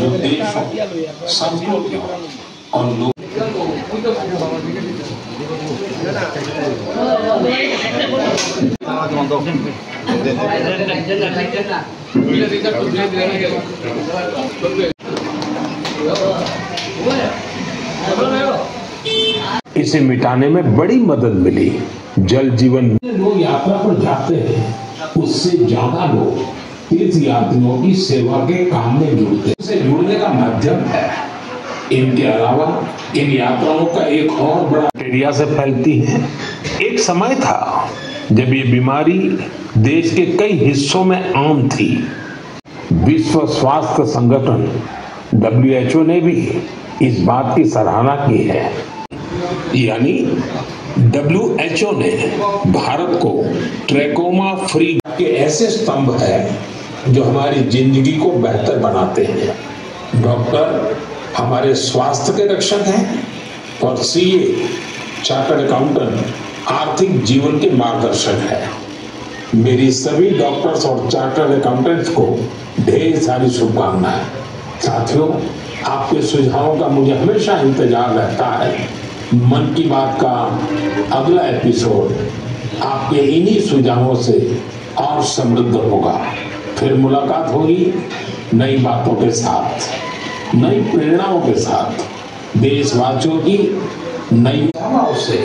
जो देश हो, संस्कृति हो और लोग इसे मिटाने में बड़ी मदद मिली। जल जीवन लोग यात्रा पर जाते हैं, उससे ज्यादा लोग तीर्थ यात्रियों की सेवा के काम में जुड़ते हैं। इससे जुड़ने का माध्यम है। इनके अलावा इन यात्राओं का एक और बड़ा बैक्टीरिया से फैलती है। एक समय था जब ये बीमारी देश के कई हिस्सों में आम थी। विश्व स्वास्थ्य संगठन WHO ने भी इस बात की सराहना की है। यानी WHO ने भारत को ट्रैकोमा फ्री के ऐसे स्तंभ है जो हमारी जिंदगी को बेहतर बनाते हैं। डॉक्टर हमारे स्वास्थ्य के रक्षक हैं और CA चार्टर्ड अकाउंटेंट आर्थिक जीवन के मार्गदर्शक है। मेरी सभी डॉक्टर्स और चार्टर्ड अकाउंटेंट्स को ढेर सारी शुभकामनाएं। साथियों, आपके सुझावों का मुझे हमेशा इंतजार रहता है। मन की बात का अगला एपिसोड आपके इन्हीं सुझावों से और समृद्ध होगा। फिर मुलाकात होगी नई बातों के साथ, नई प्रेरणाओं के साथ, देशवासियों की नई भावनाओं से,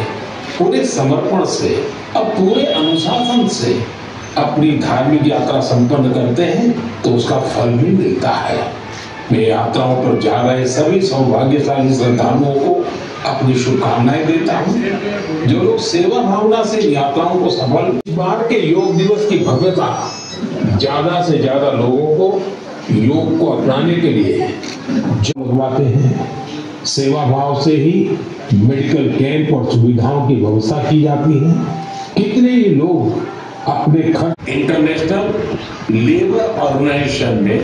पूरे समर्पण से और पूरे अनुशासन से अपनी धार्मिक यात्रा संपन्न करते हैं तो उसका फल भी मिलता है। मैं यात्राओं पर जा रहे सभी सौभाग्यशाली श्रद्धालुओं को अपनी शुभकामनाएं देता हूँ। जो लोग सेवा भावना से यात्राओं को सफल, इस बार के योग दिवस की भव्यता ज्यादा से ज्यादा लोगों को योग को अपनाने के लिए जगवाते हैं। सेवा भाव से ही मेडिकल कैंप और सुविधाओं की व्यवस्था की जाती है। कितने ही लोग अपने खर्च इंटरनेशनल लेबर ऑर्गेनाइजेशन में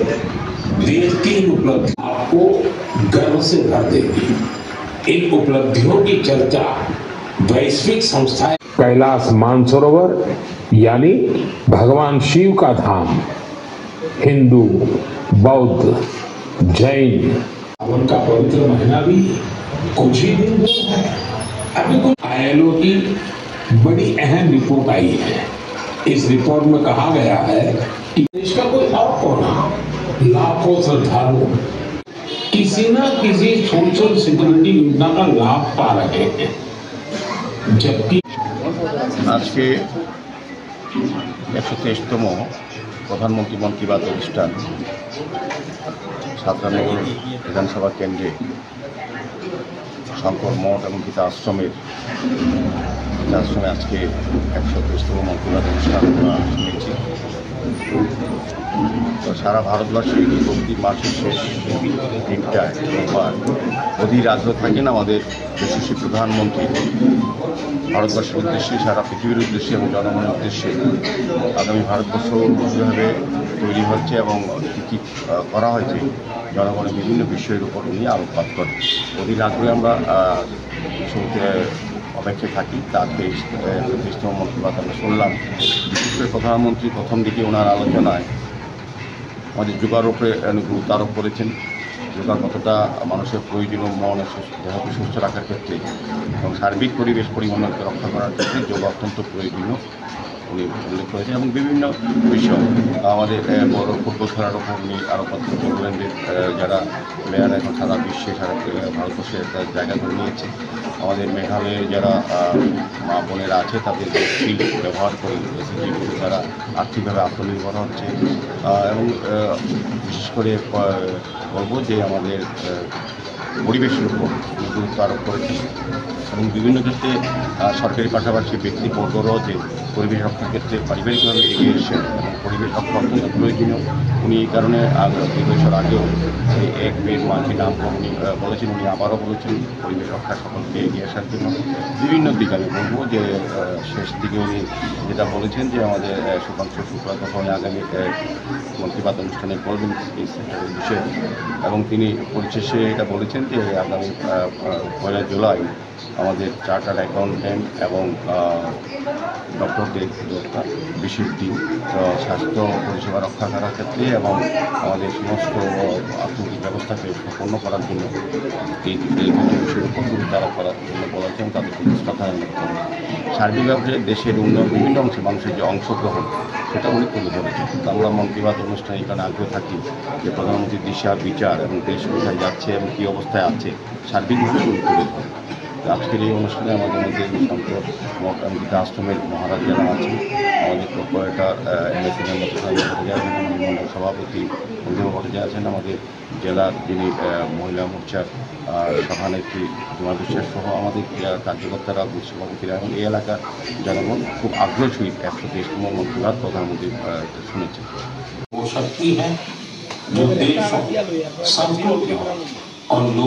देश की इन उपलब्धि आपको गर्व से भर देगी। इन उपलब्धियों की चर्चा वैश्विक संस्थाएं कैलाश मानसरोवर यानी भगवान शिव का धाम, हिंदू, बौद्ध, जैन, सावन का पवित्र महीना भी कुछ ही दिन दूर है। अभी कुछ ILO की बड़ी अहम रिपोर्ट आई है। इस रिपोर्ट में कहा गया है कि देश का कोई और कोना लाखों श्रद्धालु किसी न किसी सोशल सिक्योरिटी योजना का लाभ पा रहे हैं, जबकि आज के 123तम प्रधानमंत्री मन की बात अनुष्ठान छात्रानगर विधानसभा केंद्रे शंकर मठ और गीता आश्रमे आज के 123तम मन की बात अनुष्ठान शुनेছি। तो सारा भारतवर्षे प्रति मासेर शेष दिनटाय রোববার অধীর আগ্রহ থাকেন আমাদের যশস্বী প্রধানমন্ত্রী ভারতবর্ষের উদ্দেশ্যে, সারা পৃথিবীর উদ্দেশ্যে এবং জনগণের উদ্দেশ্যে আগামী ভারতবর্ষ কীভাবে তৈরি হচ্ছে এবং কী কী করা হয়েছে জনগণের বিভিন্ন বিষয়ের উপর নিয়ে আলোকপাত করে অধীর আগ্রহে আমরা শুনতে অপেক্ষায় থাকি। তার 23তম মন কি বাত আমরা শুনলাম। বিশেষ করে প্রধানমন্ত্রী প্রথম দিকে ওনার আলোচনায় আমাদের যোগার উপরে গুরুত্ব আরোপ করেছেন। যোগার কতটা মানুষের প্রয়োজনীয় মন দেহকে সুস্থ রাখার ক্ষেত্রে এবং সার্বিক পরিবেশ পরিমাণকে রক্ষা করার ক্ষেত্রে যোগ অত্যন্ত প্রয়োজনীয় উনি উল্লেখ করেছেন এবং বিভিন্ন বিষয় আমাদের বড় ফুটবল খেলার ওপর উনি আলোকপাত করবেন। যারা প্লেয়ার এখন সারা বিশ্বে সারা ভারতবর্ষে একটা জায়গা করে নিয়েছে। আমাদের মেঘালয়ের যারা মা বোনেরা আছে তাদের স্কিল ব্যবহার করে তারা আর্থিকভাবে আত্মনির্ভর হচ্ছে এবং বিশেষ করে বলব যে আমাদের পরিবেশের উপর গুরুত্ব আরোপ করেছে এবং বিভিন্ন ক্ষেত্রে সরকারি পাশাপাশি ব্যক্তিবর্গরাও যে পরিবেশ রক্ষার ক্ষেত্রে পারিবারিকভাবে এগিয়ে এসেছেন এবং পরিবেশ রক্ষা অত্যন্ত প্রয়োজনীয়। উনি এই কারণে 2 বছর আগেও এক পেড় মাঝি নাম উনি বলেছেন, উনি আবারও বলেছেন পরিবেশ রক্ষা সকলকে এগিয়ে আসার জন্য বিভিন্ন দিক। আমি বলবো যে শেষ দিকে উনি যেটা বলেছেন যে আমাদের সুকান্ত শুক্লা তখন আগামী মন কি বাত অনুষ্ঠানে বলবেন এই সেক্টরের বিষয়ে এবং তিনি পরিশেষে এটা বলেছেন যে আগামী 1 জুলাই আমাদের চার্টার্ড অ্যাকাউন্ট্যান্ট এবং ডক্টরদের একটা বিশেষ দিন স্বাস্থ্য পরিষেবা রক্ষা করার ক্ষেত্রে এবং আমাদের সমস্ত অর্থনৈতিক ব্যবস্থা ব্যবস্থাকে সম্পন্ন করার জন্য এই বিষয়ের উপর তারা করার জন্য বলেছেন, তাদের শ্রদ্ধা জানাতে হবে। সার্বিকভাবে দেশের উন্নয়ন বিভিন্ন অংশে মানুষের যে অংশগ্রহণ সেটা উনি তুলে ধরেছেন। আমরা মন কি বাত অনুষ্ঠানে এখানে আগ্রহ থাকি যে প্রধানমন্ত্রীর দিশা বিচার এবং দেশ কোথায় যাচ্ছে এবং কী অবস্থায় আছে সার্বিকভাবে উনি তুলে ধরেন। আজকের এই অনুষ্ঠানে আমাদের মধ্যে সন্ত মঠরামগীতা আশ্রমের মহারাজ যারা আছেন, আমাদের কর্পোরেটর এমএসএন মন্ডল সভাপতি অন্তিম ভট্টাচার্য আছেন, আমাদের জেলার যিনি মহিলা মোর্চার সভানেত্রী জুমা বিশ্বাস সহ আমাদের কার্যকর্তারা সভাপতিরা এবং এই এলাকার জনগণ খুব আগ্রহ সহিত 123তম মন কি বাত প্রধানমন্ত্রী শুনেছেন। वो शक्ति है जो देश संस्कृति और लोग